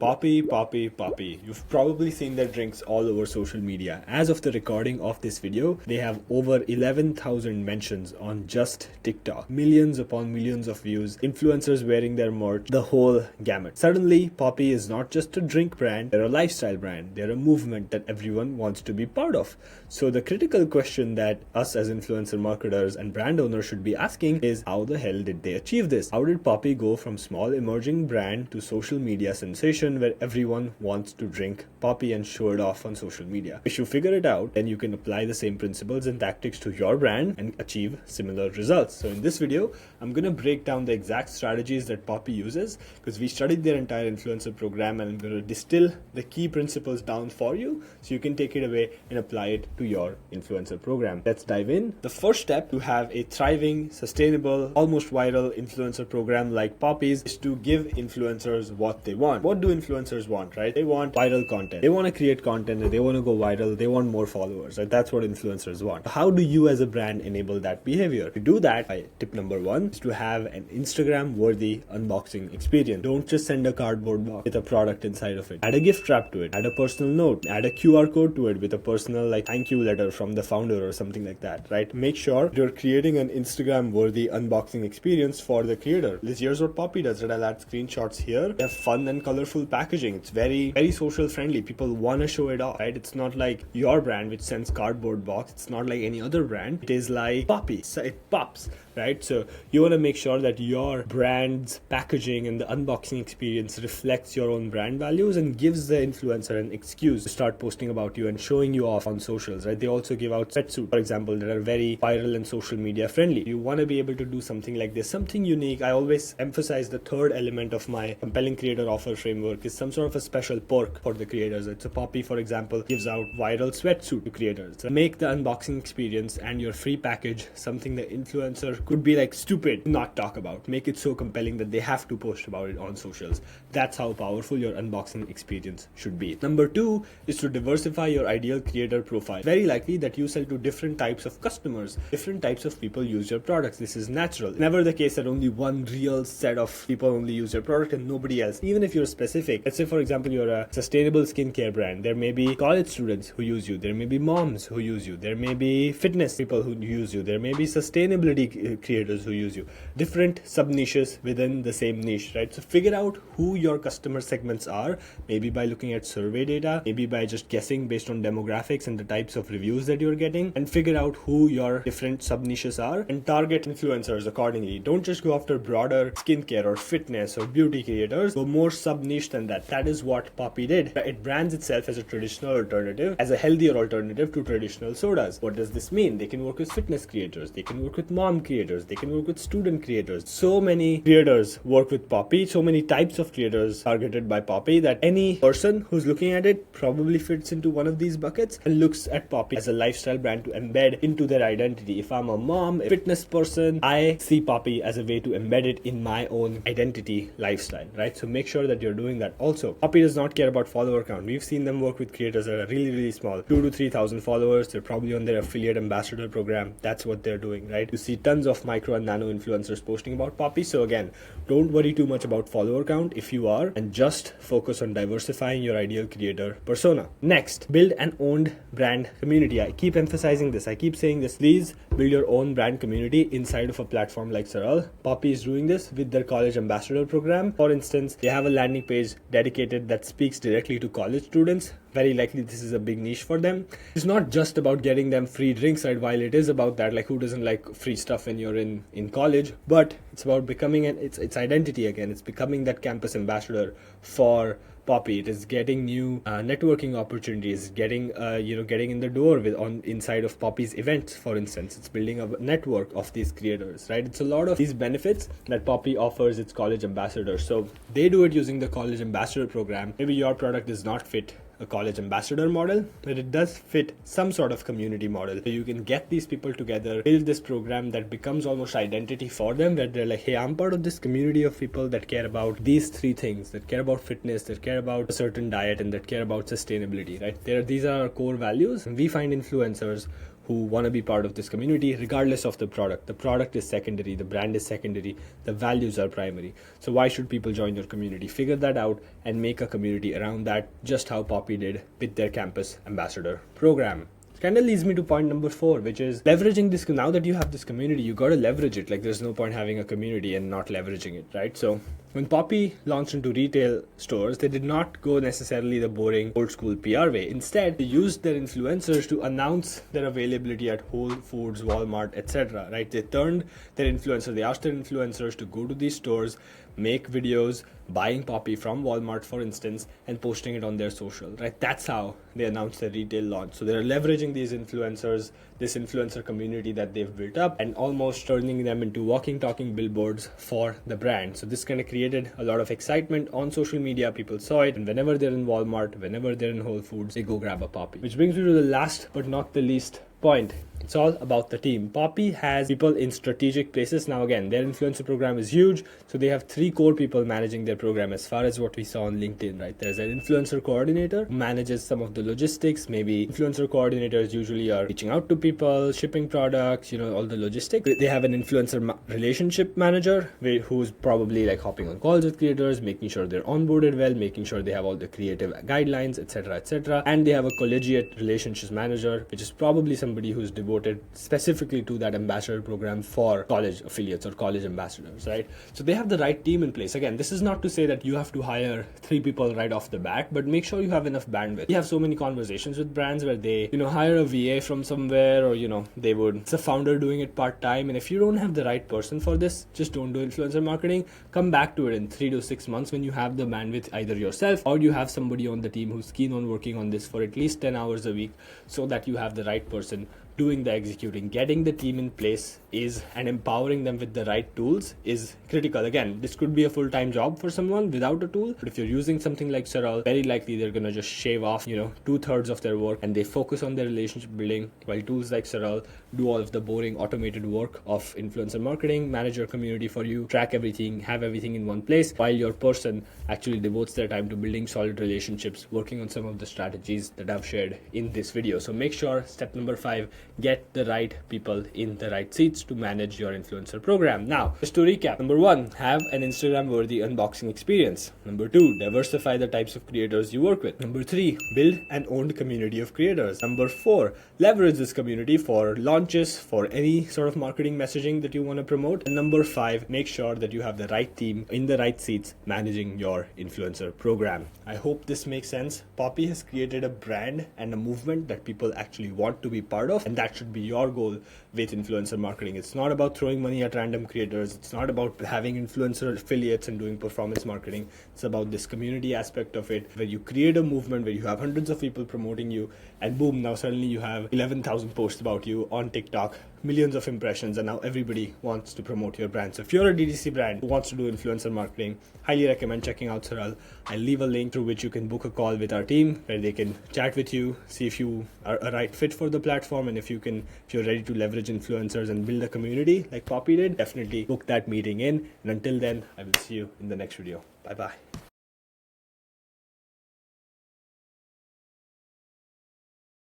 Poppi, Poppi, Poppi. You've probably seen their drinks all over social media. As of the recording of this video, they have over 11,000 mentions on just TikTok. Millions upon millions of views, influencers wearing their merch, the whole gamut. Suddenly, Poppi is not just a drink brand, they're a lifestyle brand. They're a movement that everyone wants to be part of. So the critical question that us as influencer marketers and brand owners should be asking is, how the hell did they achieve this? How did Poppi go from small emerging brand to social media sensation where everyone wants to drink Poppi and show it off on social media? If you figure it out, then you can apply the same principles and tactics to your brand and achieve similar results. So in this video, I'm going to break down the exact strategies that Poppi uses, because we studied their entire influencer program, and I'm going to distill the key principles down for you so you can take it away and apply it to your influencer program. Let's dive in. The first step to have a thriving, sustainable, almost viral influencer program like Poppi's is to give influencers what they want. What do influencers want, right? They want viral content. They want to create content and they want to go viral. They want more followers, right? That's what influencers want. How do you as a brand enable that behavior? To do that, tip number one is to have an Instagram worthy unboxing experience. Don't just send a cardboard box with a product inside of it. Add a gift wrap to it. Add a personal note. Add a QR code to it with a personal like thank you letter from the founder or something like that, right? Make sure you're creating an Instagram worthy unboxing experience for the creator. Here's what Poppi does, right? I'll add screenshots here. They have fun and colorful packaging. It's very, very social friendly. People want to show it off, right? It's not like your brand which sends cardboard box. It's not like any other brand. It is like Poppi. So it pops, right? So you want to make sure that your brand's packaging and the unboxing experience reflects your own brand values and gives the influencer an excuse to start posting about you and showing you off on socials, right? They also give out sweatsuits, for example, that are very viral and social media friendly. You want to be able to do something like this, something unique. I always emphasize the third element of my compelling creator offer framework is some sort of a special perk for the creators. It's a Poppi, for example, gives out viral sweatsuit to creators. So make the unboxing experience and your free package something the influencer could be like stupid to not talk about. Make it so compelling that they have to post about it on socials. That's how powerful your unboxing experience should be. Number two is to diversify your ideal creator profile. Very likely that you sell to different types of customers. Different types of people use your products. This is natural. Never the case that only one real set of people only use your product and nobody else. Even if you're specific, let's say for example you're a sustainable skincare brand, there may be college students who use you, there may be moms who use you, there may be fitness people who use you, there may be sustainability creators who use you. Different sub niches within the same niche, right? So figure out who your customer segments are, maybe by looking at survey data, maybe by just guessing based on demographics and the types of reviews that you're getting, and figure out who your different sub niches are and target influencers accordingly. Don't just go after broader skincare or fitness or beauty creators. Go more sub niche than that. That is what Poppi did. It brands itself as a traditional alternative, as a healthier alternative to traditional sodas. What does this mean? They can work with fitness creators, they can work with mom creators, they can work with student creators. So many creators work with Poppi, so many types of creators targeted by Poppi that any person who's looking at it probably fits into one of these buckets and looks at Poppi as a lifestyle brand to embed into their identity. If I'm a mom, a fitness person, I see Poppi as a way to embed it in my own identity lifestyle, right? So make sure that you're doing that. Also, Poppi does not care about follower count. We've seen them work with creators that are really, really small, 2,000 to 3,000 followers. They're probably on their affiliate ambassador program. That's what they're doing, right? You see tons of micro and nano influencers posting about Poppi. So again, don't worry too much about follower count if you are, and just focus on diversifying your ideal creator persona. Next, build an owned brand community. I keep emphasizing this. I keep saying this. Please build your own brand community inside of a platform like SARAL. Poppi is doing this with their college ambassador program. For instance, they have a landing page dedicated that speaks directly to college students. Very likely this is a big niche for them. It's not just about getting them free drinks, right? While it is about that, like who doesn't like free stuff when you're in college, but it's about becoming its identity again. It's becoming that campus ambassador for Poppi. It is getting new networking opportunities, getting in the door inside of Poppi's events, for instance. It's building a network of these creators, right? It's a lot of these benefits that Poppi offers its college ambassadors. So they do it using the college ambassador program. Maybe your product does not fit a college ambassador model, but it does fit some sort of community model. So you can get these people together, build this program that becomes almost identity for them, that they're like, hey, I'm part of this community of people that care about these three things, that care about fitness, that care about a certain diet, and that care about sustainability, right? These are our core values, and we find influencers who want to be part of this community regardless of the product. The product is secondary, the brand is secondary, the values are primary. So why should people join your community? Figure that out and make a community around that, just how Poppi did with their campus ambassador program. Kind of leads me to point number 4, which is leveraging this. Now that you have this community, you got to leverage it. Like, there's no point having a community and not leveraging it, right? So when Poppi launched into retail stores, they did not go necessarily the boring old school PR way. Instead, they used their influencers to announce their availability at Whole Foods, Walmart, etc. Right? They turned their influencers, they asked their influencers to go to these stores, make videos buying Poppi from Walmart, for instance, and posting it on their social, right? That's how they announced their retail launch. So they're leveraging these influencers, this influencer community that they've built up, and almost turning them into walking, talking billboards for the brand. So this kind of created a lot of excitement on social media. People saw it, and whenever they're in Walmart, whenever they're in Whole Foods, they go grab a Poppi. Which brings me to the last but not the least point. It's all about the team. Poppi has people in strategic places. Now again, their influencer program is huge, so they have 3 core people managing their program, as far as what we saw on LinkedIn, right? There's an influencer coordinator who manages some of the logistics. Maybe influencer coordinators usually are reaching out to people, shipping products, all the logistics. They have an influencer relationship manager who's probably like hopping on calls with creators, making sure they're onboarded well, making sure they have all the creative guidelines, etc., etc. And they have a collegiate relationships manager, which is probably somebody who's devoted specifically to that ambassador program for college affiliates or college ambassadors, right? So they have the right team in place. Again, this is not to say that you have to hire 3 people right off the bat, but make sure you have enough bandwidth. We have so many conversations with brands where they, hire a VA from somewhere, or, it's a founder doing it part-time. And if you don't have the right person for this, just don't do influencer marketing. Come back to it in 3 to 6 months when you have the bandwidth, either yourself or you have somebody on the team who's keen on working on this for at least 10 hours a week, so that you have the right person doing the executing. Getting the team in place and empowering them with the right tools is critical. Again, this could be a full-time job for someone without a tool, but if you're using something like SARAL, very likely they're going to just shave off 2/3 of their work, and they focus on their relationship building, while tools like SARAL do all of the boring automated work of influencer marketing, manage your community for you, track everything, have everything in one place, while your person actually devotes their time to building solid relationships, working on some of the strategies that I've shared in this video. So make sure, step number 5, get the right people in the right seats to manage your influencer program. Now, just to recap, number 1, have an Instagram worthy unboxing experience. Number 2, diversify the types of creators you work with. Number 3, build an owned community of creators. Number 4, leverage this community for launches, for any sort of marketing messaging that you want to promote. And number 5, make sure that you have the right team in the right seats managing your influencer program. I hope this makes sense. Poppi has created a brand and a movement that people actually want to be part of, and that should be your goal with influencer marketing. It's not about throwing money at random creators. It's not about having influencer affiliates and doing performance marketing. It's about this community aspect of it, where you create a movement where you have hundreds of people promoting you, and boom, now suddenly you have 11,000 posts about you on TikTok, millions of impressions, and now everybody wants to promote your brand. So if you're a DTC brand who wants to do influencer marketing, highly recommend checking out SARAL. I'll leave a link through which you can book a call with our team, where they can chat with you, see if you are a right fit for the platform, and if you're ready to leverage influencers and build a community like Poppi did, definitely book that meeting in. And until then, I will see you in the next video. Bye bye.